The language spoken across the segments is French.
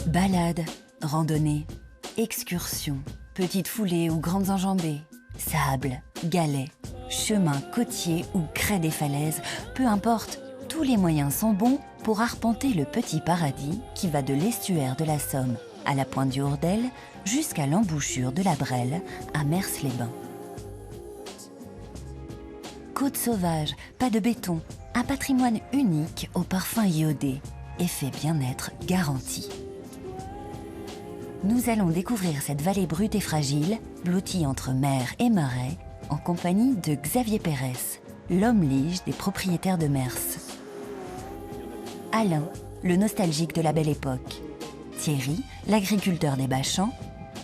Balades, randonnées, excursions, petites foulées ou grandes enjambées, sable, galets, chemins côtiers ou craies des falaises, peu importe, tous les moyens sont bons pour arpenter le petit paradis qui va de l'estuaire de la Somme à la pointe du Hourdel jusqu'à l'embouchure de la Brelle à Mers-les-Bains. Côte sauvage, pas de béton, un patrimoine unique au parfum iodé, effet bien-être garanti. Nous allons découvrir cette vallée brute et fragile, blottie entre mer et marais, en compagnie de Xavier Pérez, l'homme lige des propriétaires de Mers. Alain, le nostalgique de la belle époque. Thierry, l'agriculteur des Bachans.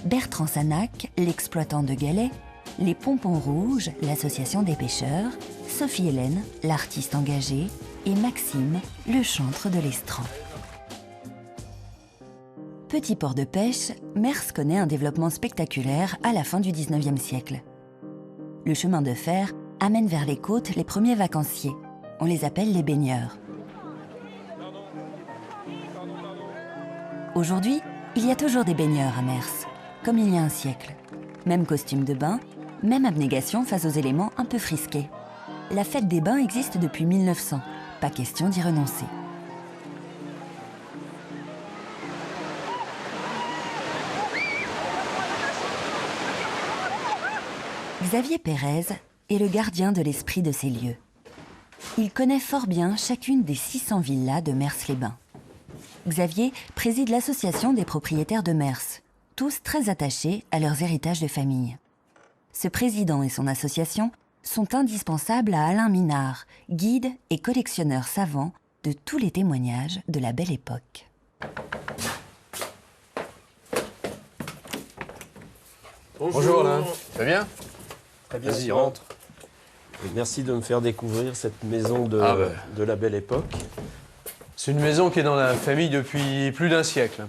Bertrand Sanac, l'exploitant de galets. Les Pompons Rouges, l'association des pêcheurs. Sophie Hélène, l'artiste engagée. Et Maxime, le chantre de l'estran. Petit port de pêche, Mers connaît un développement spectaculaire à la fin du 19e siècle. Le chemin de fer amène vers les côtes les premiers vacanciers. On les appelle les baigneurs. Aujourd'hui, il y a toujours des baigneurs à Mers, comme il y a un siècle. Même costume de bain, même abnégation face aux éléments un peu frisqués. La fête des bains existe depuis 1900, pas question d'y renoncer. Xavier Pérez est le gardien de l'esprit de ces lieux. Il connaît fort bien chacune des 600 villas de Mers-les-Bains. Xavier préside l'association des propriétaires de Mers, tous très attachés à leurs héritages de famille. Ce président et son association sont indispensables à Alain Minard, guide et collectionneur savant de tous les témoignages de la belle époque. Bonjour Alain, ça va bien? Très bien. Vas-y, rentre. Et merci de me faire découvrir cette maison de la belle époque. C'est une maison qui est dans la famille depuis plus d'un siècle.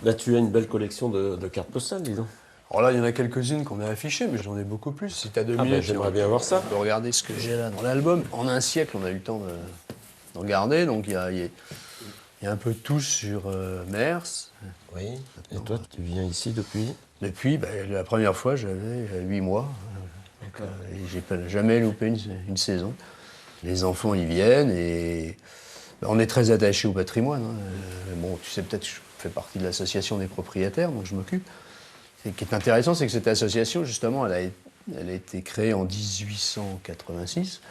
Là, tu as une belle collection de cartes postales, dis donc. Alors là, il y en a quelques-unes qu'on a affichées, mais j'en ai beaucoup plus. Si t'as 2 minutes, j'aimerais bien voir ça. On peut regarder ce que j'ai là dans l'album. En un siècle, on a eu le temps de regarder, donc il y a un peu de tout sur Mers. Oui. Et toi, tu viens ici depuis? Depuis, la première fois, j'avais 8 mois. Et j'ai jamais loupé une saison. Les enfants y viennent et on est très attachés au patrimoine. Bon, tu sais peut-être que je fais partie de l'association des propriétaires, donc je m'occupe. Ce qui est intéressant, c'est que cette association, justement, elle a été créée en 1886,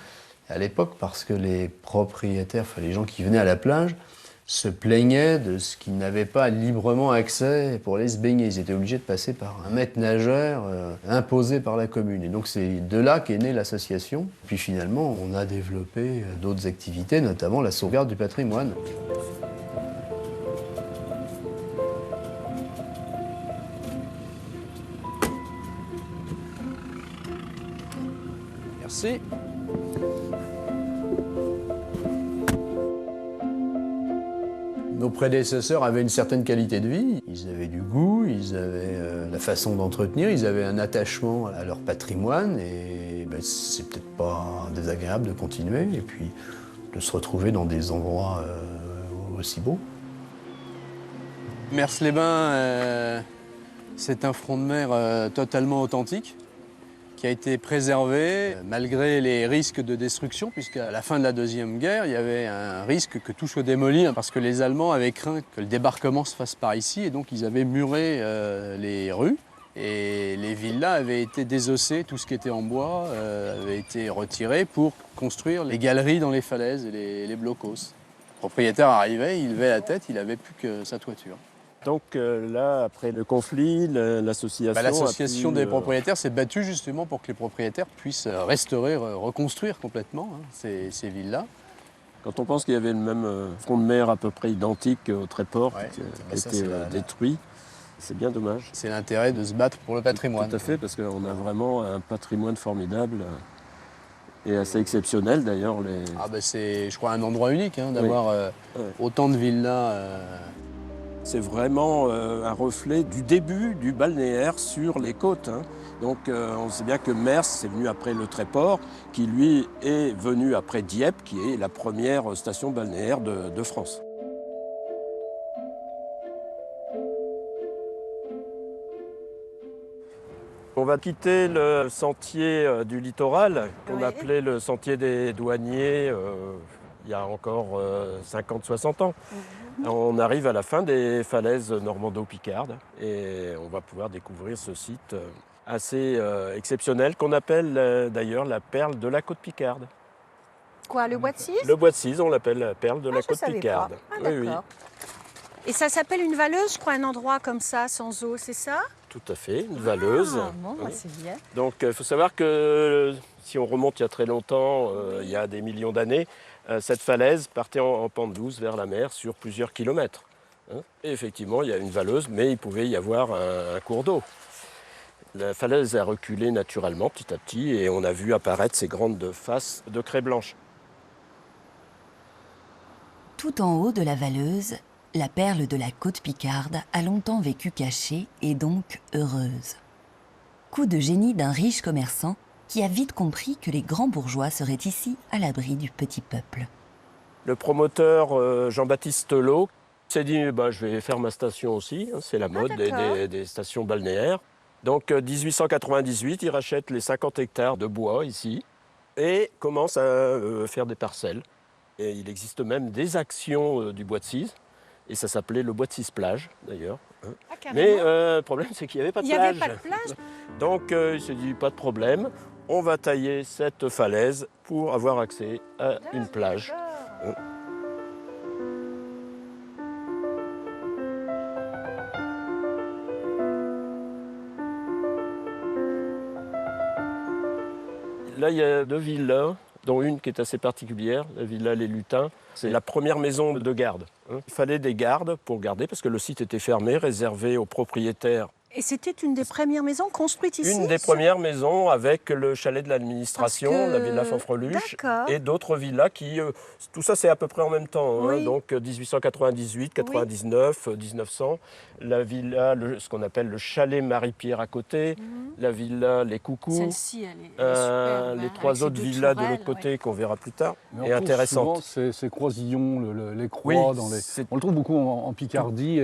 à l'époque, parce que les propriétaires, enfin les gens qui venaient à la plage, se plaignaient de ce qu'ils n'avaient pas librement accès pour aller se baigner. Ils étaient obligés de passer par un maître nageur imposé par la commune. Et donc c'est de là qu'est née l'association. Puis finalement, on a développé d'autres activités, notamment la sauvegarde du patrimoine. Merci. Nos prédécesseurs avaient une certaine qualité de vie, ils avaient du goût, ils avaient la façon d'entretenir, ils avaient un attachement à leur patrimoine et c'est peut-être pas désagréable de continuer et puis de se retrouver dans des endroits aussi beaux. Mers-les-Bains, c'est un front de mer totalement authentique, qui a été préservé malgré les risques de destruction, puisqu'à la fin de la Deuxième Guerre, il y avait un risque que tout soit démoli, parce que les Allemands avaient craint que le débarquement se fasse par ici, et donc ils avaient muré les rues, et les villas avaient été désossées, tout ce qui était en bois avait été retiré pour construire les galeries dans les falaises et les blocos. Le propriétaire arrivait, il levait la tête, il n'avait plus que sa toiture. Donc là, après le conflit, l'association... L'association des propriétaires s'est battue justement pour que les propriétaires puissent restaurer, reconstruire complètement ces villas. Quand on pense qu'il y avait le même front de mer à peu près identique au Tréport qui a été détruit, c'est bien dommage. C'est l'intérêt de se battre pour le patrimoine. Tout à fait, parce qu'on a vraiment un patrimoine formidable et assez exceptionnel d'ailleurs. C'est, je crois, un endroit unique d'avoir autant de villas. C'est vraiment un reflet du début du balnéaire sur les côtes. Donc on sait bien que Mers, c'est venu après le Tréport, qui lui est venu après Dieppe, qui est la première station balnéaire de France. On va quitter le sentier du littoral, qu'on Oui. appelait le sentier des douaniers il y a encore 50-60 ans. On arrive à la fin des falaises normando-picardes et on va pouvoir découvrir ce site assez exceptionnel qu'on appelle d'ailleurs la perle de la côte picarde. Quoi, le bois de Cise? Le bois de Cise, on l'appelle la perle de la Je côte savais picarde. pas. Ah, Oui, oui, d'accord. Et ça s'appelle une valeuse, je crois, un endroit comme ça, sans eau, c'est ça? tout à fait, une valeuse. Ah, bon, bah, Oui. c'est bien. Donc il faut savoir que si on remonte il y a très longtemps, il y a des millions d'années, cette falaise partait en pente douce vers la mer sur plusieurs kilomètres. Hein. Et effectivement, il y a une valeuse, mais il pouvait y avoir un cours d'eau. La falaise a reculé naturellement petit à petit et on a vu apparaître ces grandes faces de craie blanche. Tout en haut de la Valeuse, la perle de la côte picarde a longtemps vécu cachée et donc heureuse. Coup de génie d'un riche commerçant qui a vite compris que les grands bourgeois seraient ici à l'abri du petit peuple. Le promoteur Jean-Baptiste Lot s'est dit je vais faire ma station aussi, hein, c'est la mode d'accord. des stations balnéaires. Donc 1898, il rachète les 50 hectares de bois ici et commence à faire des parcelles. Et il existe même des actions du bois de Cise, et ça s'appelait le bois de Cise plage d'ailleurs. Hein. Ah, Mais carrément. le problème c'est qu'il n'y avait pas de Il n'y plage. avait pas de plage? Donc il s'est dit pas de problème, on va tailler cette falaise pour avoir accès à une plage. Hein. Là, il y a 2 villas, dont une qui est assez particulière, la villa Les Lutins. C'est la première maison de garde. Hein. Il fallait des gardes pour garder, parce que le site était fermé, réservé aux propriétaires. Et c'était une des premières maisons construites ici? Une des premières maisons avec le chalet de l'administration, Parce que- la villa Fanfreluche, D'accord. et d'autres villas qui... tout ça, c'est à peu près en même temps. Hein. Oui. Donc 1898, 99, 1900. La villa, ce qu'on appelle le chalet Marie-Pierre à côté. La villa Les Coucous. Celle-ci, elle est superbe. Les hein, 3 avec ses autres deux villas de tourelles, l'autre côté ouais. qu'on verra plus tard Mais on et trouve intéressantes. souvent ces croisillons, les croix, Oui, on c'est- le trouve beaucoup en Picardie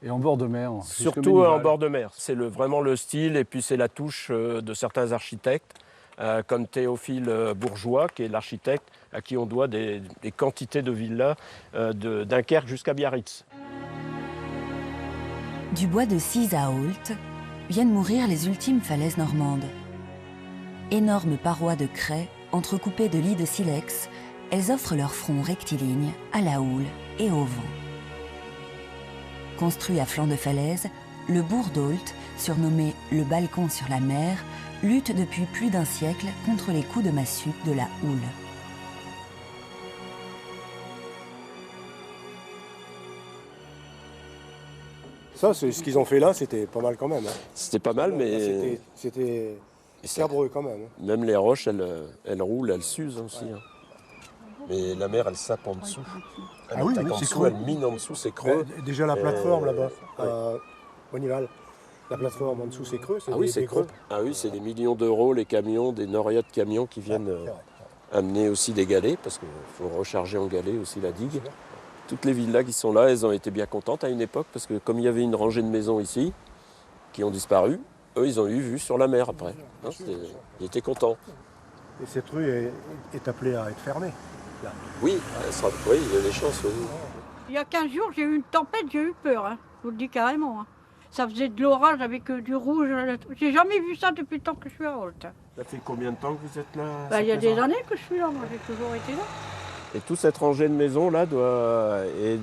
et en bord de mer. jusque Surtout Ménival. en bord de mer. C'est vraiment le style et puis c'est la touche de certains architectes, comme Théophile Bourgeois, qui est l'architecte à qui on doit des quantités de villas de Dunkerque jusqu'à Biarritz. Du bois de Cise à Ault viennent mourir les ultimes falaises normandes. Énormes parois de craie entrecoupées de lits de silex, elles offrent leur front rectiligne à la houle et au vent. Construit à flanc de falaise, le bourg d'Ault, surnommé le balcon sur la mer, lutte depuis plus d'un siècle contre les coups de massue de la houle. Ça, c'est ce qu'ils ont fait là, c'était pas mal quand même. Hein. C'était pas mal, mais C'était ça- scabreux quand même. Hein. même les roches, elles roulent, elles s'usent aussi. Hein. Mais la mer, elle sape en dessous. Elle Ah oui, attaque oui, en c'est dessous, creux. elle mine en dessous, c'est creux. Déjà la plateforme là-bas, ouais. Bonival, la plateforme en dessous c'est creux. Ah oui, des- c'est des creux. groupes. Ah oui, c'est des millions d'euros, les camions, des norias de camions qui viennent C'est vrai. amener aussi des galets, parce qu'il faut recharger en galets aussi la digue. Toutes les villas qui sont là, elles ont été bien contentes à une époque, parce que comme il y avait une rangée de maisons ici, qui ont disparu, eux, ils ont eu vue sur la mer après. Hein, ils étaient contents. Et cette rue est appelée à être fermée. Là. Oui, oui, il y a des chances. Oui. Il y a 15 jours, j'ai eu une tempête, j'ai eu peur, hein. Je vous le dis carrément. Hein. Ça faisait de l'orage avec du rouge. J'ai jamais vu ça depuis le temps que je suis à Ault. Ça fait combien de temps que vous êtes là Bah, il y a des années que je suis là, moi j'ai toujours été là. Et toute cette rangée de maisons là doit... Ils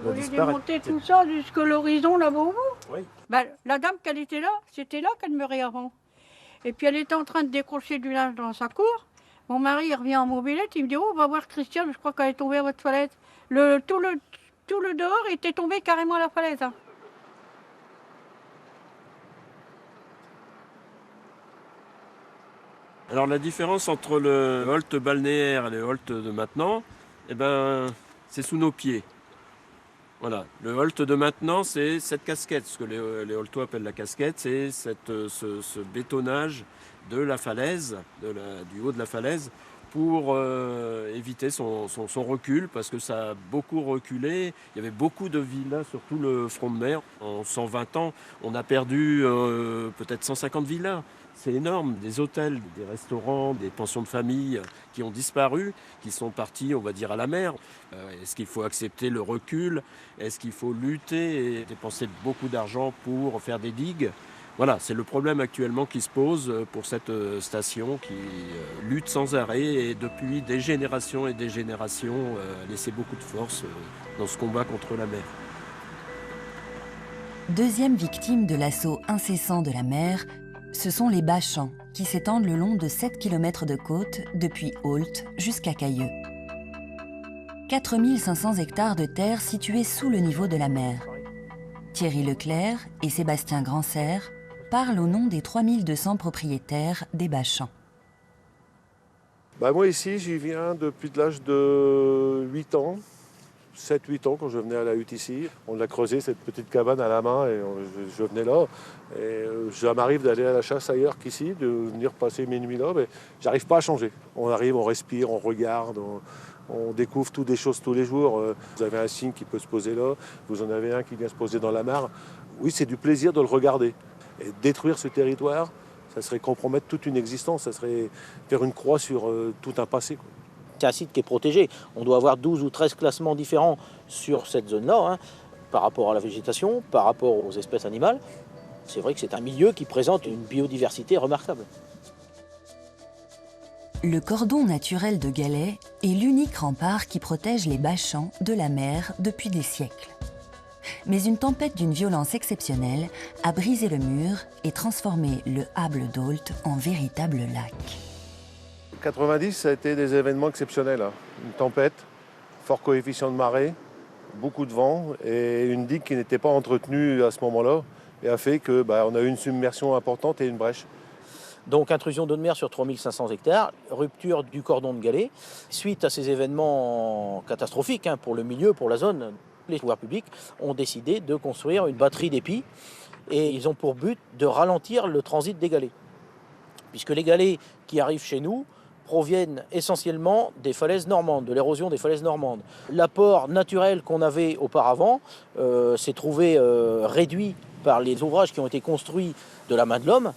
doit voulaient disparaître. démonter tout ça jusqu'à l'horizon là-bas au bout. Oui. Bah, la dame qu'elle était là, c'était là qu'elle meurait avant. Et puis elle était en train de décrocher du linge dans sa cour. Mon mari il revient en mobilette, il me dit oh, on va voir Christiane, je crois qu'elle est tombée à votre toilette. Tout le dehors était tombé carrément à la falaise. Hein. Alors la différence entre le Holt balnéaire et le Holt de maintenant, eh ben, c'est sous nos pieds. Voilà. Le Holt de maintenant, c'est cette casquette, ce que les Holtois appellent la casquette, c'est ce bétonnage de la falaise, du haut de la falaise, pour éviter son recul, parce que ça a beaucoup reculé. Il y avait beaucoup de villas sur tout le front de mer. En 120 ans, on a perdu peut-être 150 villas. C'est énorme, des hôtels, des restaurants, des pensions de famille qui ont disparu, qui sont partis, on va dire, à la mer. Est-ce qu'il faut accepter le recul? Est-ce qu'il faut lutter et dépenser beaucoup d'argent pour faire des digues? Voilà, c'est le problème actuellement qui se pose pour cette station qui lutte sans arrêt et depuis des générations et des générations a laissé beaucoup de force dans ce combat contre la mer. Deuxième victime de l'assaut incessant de la mer, ce sont les bas-champs qui s'étendent le long de 7 km de côte depuis Ault jusqu'à Cailleux. 4500 hectares de terre situés sous le niveau de la mer. Thierry Leclerc et Sébastien Grandserre parlent au nom des 3200 propriétaires des bas-champs. Moi ici, j'y viens depuis l'âge de 8 ans. 7-8 ans quand je venais à la hutte ici. On a creusé cette petite cabane à la main et je venais là. Et ça m'arrive d'aller à la chasse ailleurs qu'ici, de venir passer mes nuits là, mais j'arrive pas à changer. On arrive, on respire, on regarde, on découvre toutes des choses tous les jours. Vous avez un cygne qui peut se poser là, vous en avez un qui vient se poser dans la mare. Oui, c'est du plaisir de le regarder. Et détruire ce territoire, ça serait compromettre toute une existence, ça serait faire une croix sur tout un passé, quoi. C'est un site qui est protégé. On doit avoir 12 ou 13 classements différents sur cette zone-là, par rapport à la végétation, par rapport aux espèces animales. C'est vrai que c'est un milieu qui présente une biodiversité remarquable. Le cordon naturel de galets est l'unique rempart qui protège les bas-champs de la mer depuis des siècles. Mais une tempête d'une violence exceptionnelle a brisé le mur et transformé le Hable d'Ault en véritable lac. 90, ça a été des événements exceptionnels. Une tempête, fort coefficient de marée, beaucoup de vent et une digue qui n'était pas entretenue à ce moment-là et a fait que on a eu une submersion importante et une brèche. Donc intrusion d'eau de mer sur 3500 hectares, rupture du cordon de galets. Suite à ces événements catastrophiques pour le milieu, pour la zone, les pouvoirs publics ont décidé de construire une batterie d'épis et ils ont pour but de ralentir le transit des galets. Puisque les galets qui arrivent chez nous proviennent essentiellement des falaises normandes, de l'érosion des falaises normandes. L'apport naturel qu'on avait auparavant s'est trouvé réduit par les ouvrages qui ont été construits de la main de l'homme,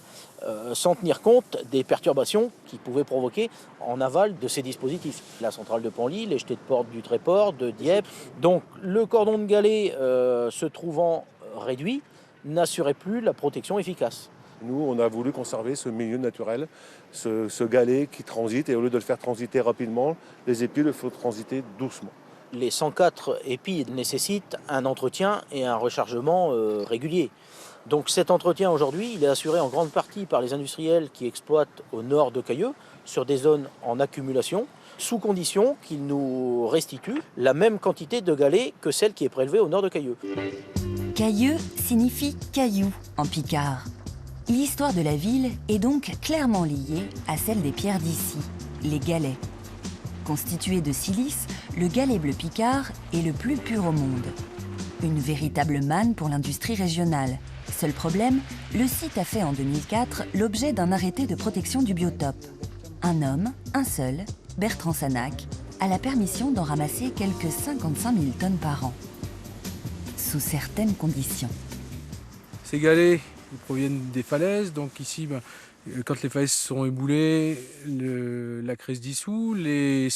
sans tenir compte des perturbations qu'ils pouvaient provoquer en aval de ces dispositifs. La centrale de Panly, les jetés de porte du Tréport, de Dieppe. Donc le cordon de galets se trouvant réduit n'assurait plus la protection efficace. Nous, on a voulu conserver ce milieu naturel, ce galet qui transite, et au lieu de le faire transiter rapidement, les épis le font transiter doucement. Les 104 épis nécessitent un entretien et un rechargement réguliers. Donc cet entretien aujourd'hui, il est assuré en grande partie par les industriels qui exploitent au nord de Cailleux, sur des zones en accumulation, sous condition qu'ils nous restituent la même quantité de galets que celle qui est prélevée au nord de Cailleux. Cailleux signifie caillou en picard. L'histoire de la ville est donc clairement liée à celle des pierres d'ici, les galets. Constitué de silice, le galet bleu picard est le plus pur au monde. Une véritable manne pour l'industrie régionale. Seul problème, le site a fait en 2004 l'objet d'un arrêté de protection du biotope. Un homme, un seul, Bertrand Sanac, a la permission d'en ramasser quelques 55 000 tonnes par an. Sous certaines conditions. Ces galets ils proviennent des falaises, donc ici, quand les falaises sont éboulées, la craie se dissout, les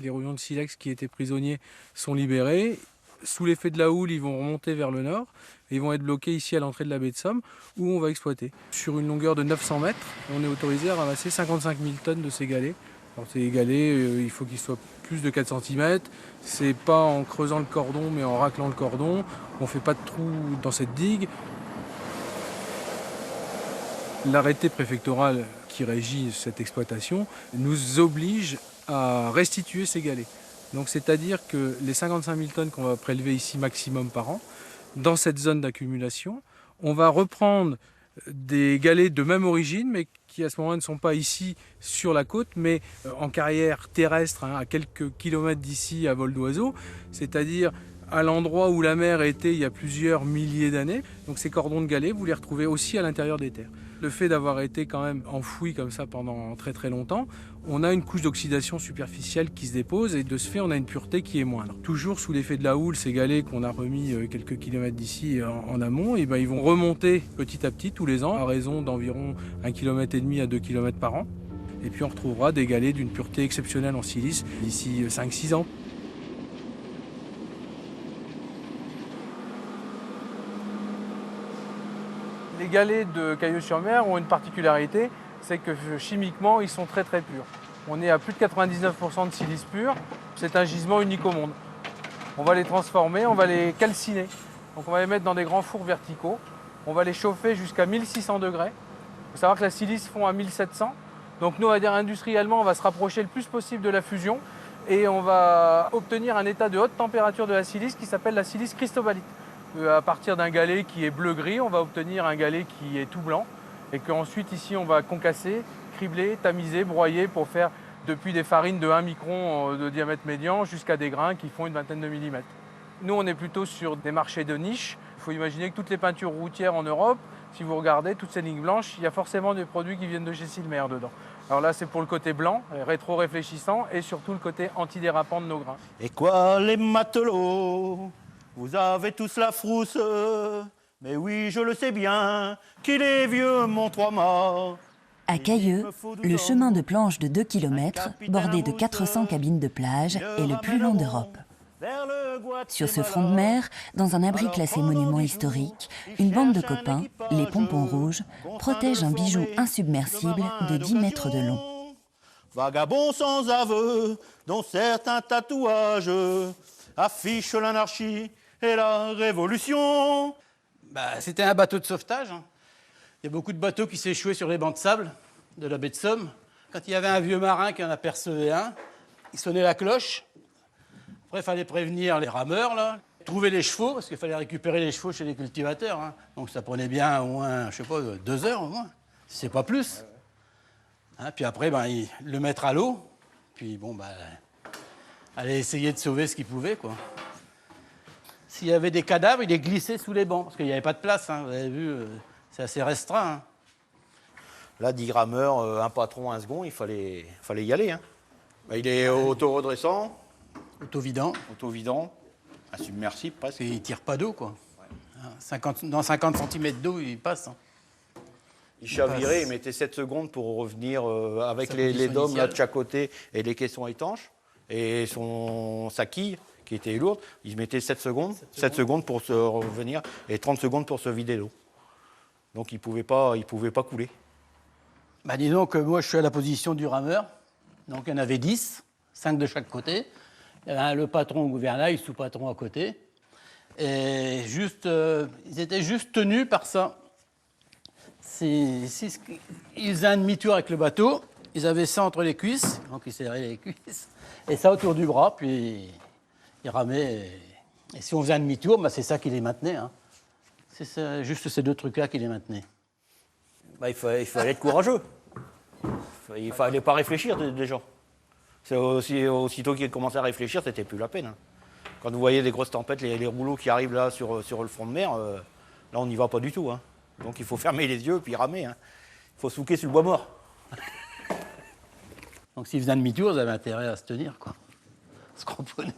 rouillons de silex qui étaient prisonniers sont libérés. Sous l'effet de la houle, ils vont remonter vers le nord et ils vont être bloqués ici à l'entrée de la baie de Somme où on va exploiter. Sur une longueur de 900 mètres, on est autorisé à ramasser 55 000 tonnes de ces galets. Alors ces galets, il faut qu'ils soient plus de 4 cm. C'est pas en creusant le cordon mais en raclant le cordon. On ne fait pas de trou dans cette digue. L'arrêté préfectoral qui régit cette exploitation nous oblige à restituer ces galets. Donc c'est-à-dire que les 55 000 tonnes qu'on va prélever ici maximum par an, dans cette zone d'accumulation, on va reprendre des galets de même origine, mais qui à ce moment-là ne sont pas ici sur la côte, mais en carrière terrestre, à quelques kilomètres d'ici à vol d'oiseau, c'est-à-dire à l'endroit où la mer était il y a plusieurs milliers d'années. Donc ces cordons de galets, vous les retrouvez aussi à l'intérieur des terres. Le fait d'avoir été quand même enfoui comme ça pendant très très longtemps, on a une couche d'oxydation superficielle qui se dépose et de ce fait on a une pureté qui est moindre. Toujours sous l'effet de la houle, ces galets qu'on a remis quelques kilomètres d'ici en amont, et ben ils vont remonter petit à petit tous les ans à raison d'environ 1,5 km à 2 km par an. Et puis on retrouvera des galets d'une pureté exceptionnelle en silice d'ici 5-6 ans. Les galets de Cailleux-sur-Mer ont une particularité, c'est que chimiquement, ils sont très très purs. On est à plus de 99% de silice pur, c'est un gisement unique au monde. On va les transformer, on va les calciner. Donc on va les mettre dans des grands fours verticaux, on va les chauffer jusqu'à 1600 degrés. Il faut savoir que la silice fond à 1700. Donc nous, on va dire industriellement, on va se rapprocher le plus possible de la fusion et on va obtenir un état de haute température de la silice qui s'appelle la silice cristobalite. À partir d'un galet qui est bleu-gris, on va obtenir un galet qui est tout blanc et qu'ensuite ici on va concasser, cribler, tamiser, broyer pour faire depuis des farines de 1 micron de diamètre médian jusqu'à des grains qui font une vingtaine de millimètres. Nous on est plutôt sur des marchés de niche. Il faut imaginer que toutes les peintures routières en Europe, si vous regardez toutes ces lignes blanches, il y a forcément des produits qui viennent de chez Silmer dedans. Alors là c'est pour le côté blanc, rétro-réfléchissant et surtout le côté antidérapant de nos grains. Et quoi les matelots? Vous avez tous la frousse, mais oui, je le sais bien, qu'il est vieux, mon trois-mâts. À Cailleux, le chemin de planche de 2 km, bordé de 400 cabines de plage, est le plus long d'Europe. Sur ce front de mer, dans un abri classé monument historique, une bande de copains, les Pompons Rouges, protège un bijou insubmersible de 10 mètres de long. Vagabond sans aveu, dont certains tatouages affichent l'anarchie et la révolution. C'était un bateau de sauvetage. Il y a beaucoup de bateaux qui s'échouaient sur les bancs de sable de la baie de Somme. Quand il y avait un vieux marin qui en apercevait un, il sonnait la cloche. Après, il fallait prévenir les rameurs, là, trouver les chevaux, parce qu'il fallait récupérer les chevaux chez les cultivateurs. Donc ça prenait bien au moins, je sais pas, 2 heures au moins, si c'est pas plus. Puis après, le mettre à l'eau, puis aller essayer de sauver ce qu'il pouvait, quoi. S'il y avait des cadavres, il les glissait sous les bancs, parce qu'il n'y avait pas de place, vous avez vu, c'est assez restreint. Là, 10 grammeurs, un patron, un second, il fallait y aller. Il est auto-redressant. Auto-vidant. Auto-vidant, insubmersible presque. Et il ne tire pas d'eau, quoi. Dans 50 cm d'eau, il passe. Il chavirait, il mettait 7 secondes pour revenir avec les dômes là, de chaque côté et les caissons étanches. Et sa quille, qui était lourde, il mettait 7 secondes pour se revenir et 30 secondes pour se vider l'eau. Donc il pouvait pas couler. Disons que moi je suis à la position du rameur, donc il y en avait 10, 5 de chaque côté. Il y avait le patron au gouvernail, le sous-patron à côté. Et ils étaient juste tenus par ça. Ils faisaient un demi-tour avec le bateau, ils avaient ça entre les cuisses, donc ils serraient les cuisses, et ça autour du bras, puis ils ramaient. Et si on faisait un demi-tour, c'est ça qui les maintenait. C'est ça, juste ces 2 trucs-là qui les maintenaient. Il fallait être courageux. Il ne fallait pas réfléchir déjà. Aussitôt qu'il commençait à réfléchir, c'était plus la peine. Quand vous voyez des grosses tempêtes, les rouleaux qui arrivent là sur le front de mer, là on n'y va pas du tout. Donc il faut fermer les yeux puis ramer. Il faut se fouquer sur le bois mort. Donc s'ils faisaient un demi-tour, ils avaient intérêt à se tenir, quoi. Se cramponner.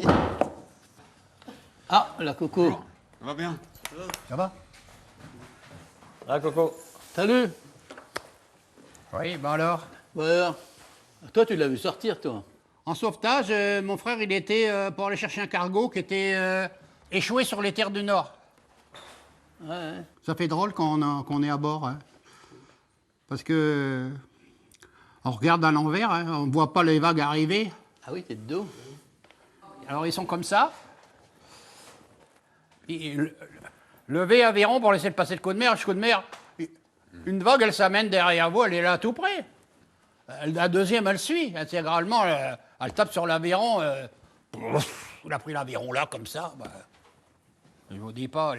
Ah, la Coco. Ça va bien? Ça va? Ah, Coco. Salut. Oui, alors? Ouais. Toi, tu l'as vu sortir, toi? En sauvetage, mon frère, il était pour aller chercher un cargo qui était échoué sur les terres du Nord. Ouais. Ça fait drôle qu'on est à bord. Parce que on regarde à l'envers, on ne voit pas les vagues arriver. Ah oui, t'es de dos. Alors ils sont comme ça. Levé aviron pour laisser passer le coup de mer. Le coup de mer, une vague, elle s'amène derrière vous, elle est là tout près. La deuxième, elle suit. Intégralement, elle tape sur l'aviron. Il a pris l'aviron là, comme ça. Je ne vous dis pas,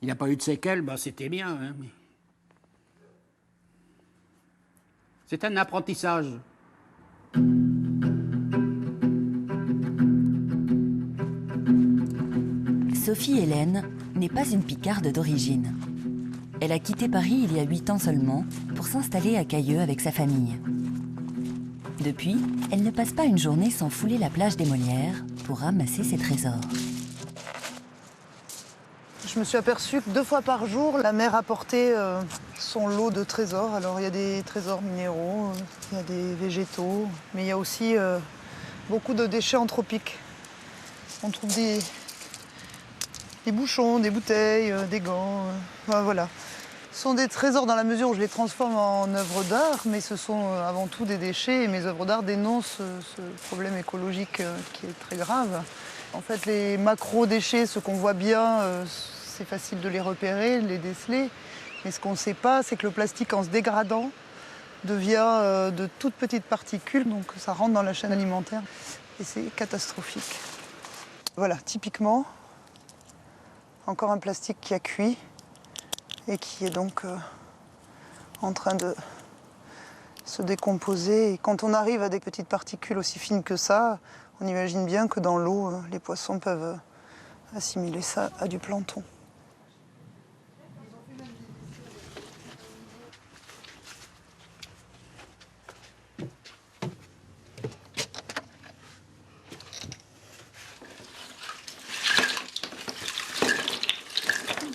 il n'a pas eu de séquelles, c'était bien. C'est un apprentissage. Sophie Hélène n'est pas une picarde d'origine. Elle a quitté Paris il y a 8 ans seulement pour s'installer à Cailleux avec sa famille. Depuis, elle ne passe pas une journée sans fouler la plage des Molières pour ramasser ses trésors. Je me suis aperçue que 2 fois par jour, la mer apportait son lot de trésors. Alors il y a des trésors minéraux, il y a des végétaux, mais il y a aussi beaucoup de déchets anthropiques. On trouve des bouchons, des bouteilles, des gants, voilà. Ce sont des trésors dans la mesure où je les transforme en œuvres d'art, mais ce sont avant tout des déchets et mes œuvres d'art dénoncent ce problème écologique qui est très grave. En fait, les macro-déchets, ce qu'on voit bien, c'est facile de les repérer, de les déceler. Mais ce qu'on ne sait pas, c'est que le plastique, en se dégradant, devient de toutes petites particules, donc ça rentre dans la chaîne alimentaire. Et c'est catastrophique. Voilà, typiquement, encore un plastique qui a cuit et qui est donc en train de se décomposer. Et quand on arrive à des petites particules aussi fines que ça, on imagine bien que dans l'eau, les poissons peuvent assimiler ça à du plancton.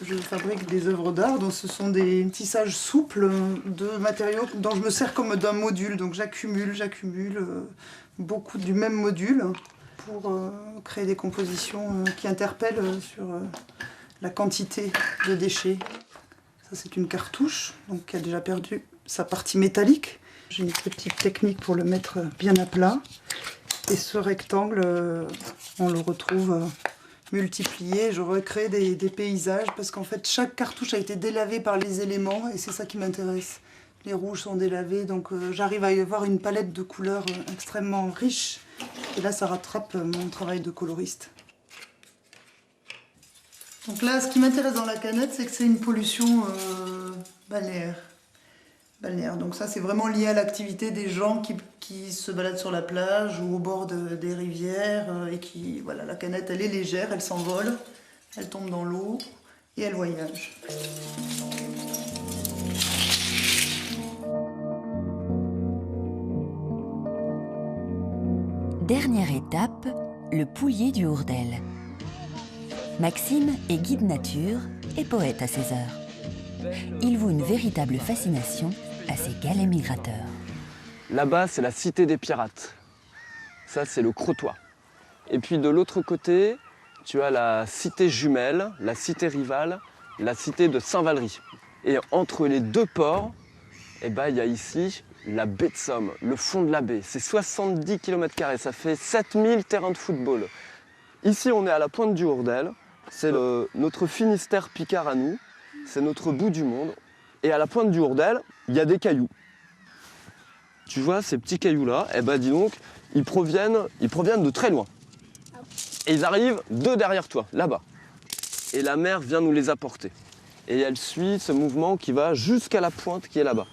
Je fabrique des œuvres d'art, donc ce sont des tissages souples de matériaux dont je me sers comme d'un module. Donc j'accumule beaucoup du même module pour créer des compositions qui interpellent sur la quantité de déchets. Ça c'est une cartouche, donc qui a déjà perdu sa partie métallique. J'ai une petite technique pour le mettre bien à plat. Et ce rectangle, on le retrouve multiplié. Je recrée des paysages parce qu'en fait chaque cartouche a été délavée par les éléments et c'est ça qui m'intéresse. Les rouges sont délavés, donc j'arrive à y avoir une palette de couleurs extrêmement riche. Et là, ça rattrape mon travail de coloriste. Donc là, ce qui m'intéresse dans la canette, c'est que c'est une pollution balnéaire. Donc ça, c'est vraiment lié à l'activité des gens qui se baladent sur la plage ou au bord des rivières et qui, voilà, la canette, elle est légère, elle s'envole, elle tombe dans l'eau et elle voyage. Dernière étape, le poulier du Hourdel. Maxime est guide nature et poète à ses heures. Il voue une véritable fascination à ces galets migrateurs. Là-bas, c'est la cité des pirates. Ça, c'est le Crotoy. Et puis de l'autre côté, tu as la cité jumelle, la cité rivale, la cité de Saint-Valery. Et entre les deux ports, il y a ici la baie de Somme, le fond de la baie. C'est 70 km², ça fait 7000 terrains de football. Ici, on est à la pointe du Hourdel. C'est notre Finistère Picard à nous. C'est notre bout du monde. Et à la pointe du Hourdel, il y a des cailloux. Tu vois, ces petits cailloux-là, dis donc, ils proviennent de très loin. Et ils arrivent derrière toi, là-bas. Et la mer vient nous les apporter. Et elle suit ce mouvement qui va jusqu'à la pointe qui est là-bas.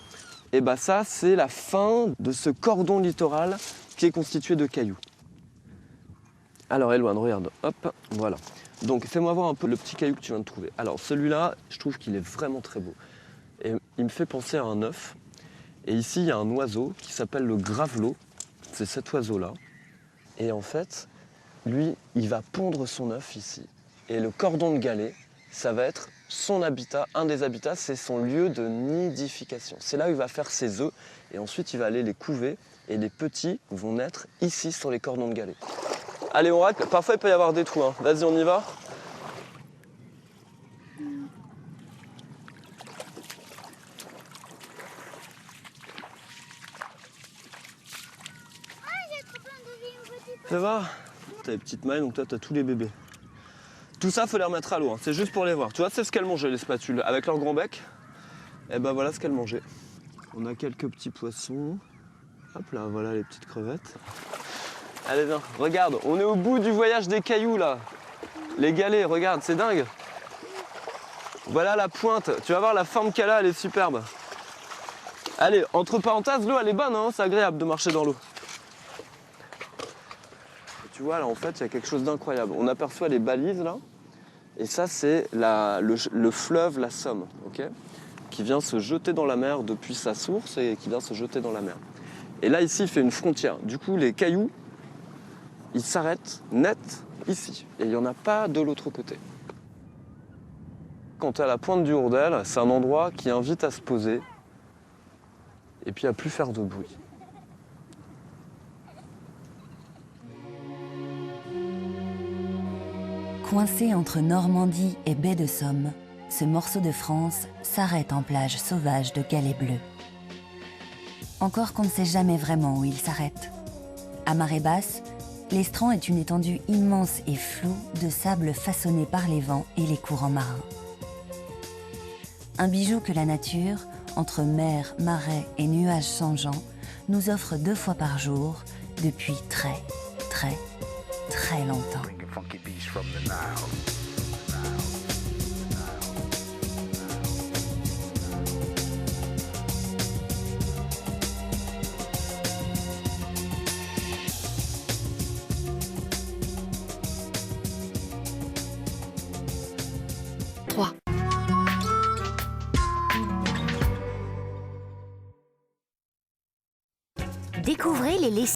Et ça, c'est la fin de ce cordon littoral qui est constitué de cailloux. Alors, Eloane, regarde, hop, voilà. Donc, fais-moi voir un peu le petit caillou que tu viens de trouver. Alors, celui-là, je trouve qu'il est vraiment très beau. Et il me fait penser à un œuf. Et ici, il y a un oiseau qui s'appelle le gravelot. C'est cet oiseau-là. Et en fait, lui, il va pondre son œuf ici. Et le cordon de galet, ça va être son habitat. Un des habitats, c'est son lieu de nidification. C'est là où il va faire ses œufs. Et ensuite, il va aller les couver. Et les petits vont naître ici, sur les cordons de galet. Allez, on rate. Parfois, il peut y avoir des trous. Hein. Vas-y, on y va. Ça va? T'as les petites mailles, donc toi, t'as tous les bébés. Tout ça, faut les remettre à l'eau. Hein. C'est juste pour les voir. Tu vois, c'est ce qu'elles mangeaient, les spatules. Avec leur grand bec, et voilà ce qu'elles mangeaient. On a quelques petits poissons. Hop là, voilà les petites crevettes. Allez, viens, regarde, on est au bout du voyage des cailloux, là. Les galets, regarde, c'est dingue. Voilà la pointe. Tu vas voir la forme qu'elle a, elle est superbe. Allez, entre parenthèses, l'eau, elle est bonne, hein, c'est agréable de marcher dans l'eau. Tu vois, là, en fait, il y a quelque chose d'incroyable. On aperçoit les balises, là. Et ça, c'est le fleuve, la Somme, ok ? qui vient se jeter dans la mer depuis sa source et qui vient se jeter dans la mer. Et là, ici, il fait une frontière. Du coup, les cailloux, ils s'arrêtent net ici. Et il n'y en a pas de l'autre côté. Quand tu es à la pointe du Hourdel, c'est un endroit qui invite à se poser et puis à plus faire de bruit. Coincé entre Normandie et baie de Somme, ce morceau de France s'arrête en plage sauvage de galets bleus. Encore qu'on ne sait jamais vraiment où il s'arrête. À marée basse, l'estran est une étendue immense et floue de sable façonné par les vents et les courants marins. Un bijou que la nature, entre mer, marais et nuages changeants, nous offre 2 fois par jour depuis très, très, très longtemps. Découvrez les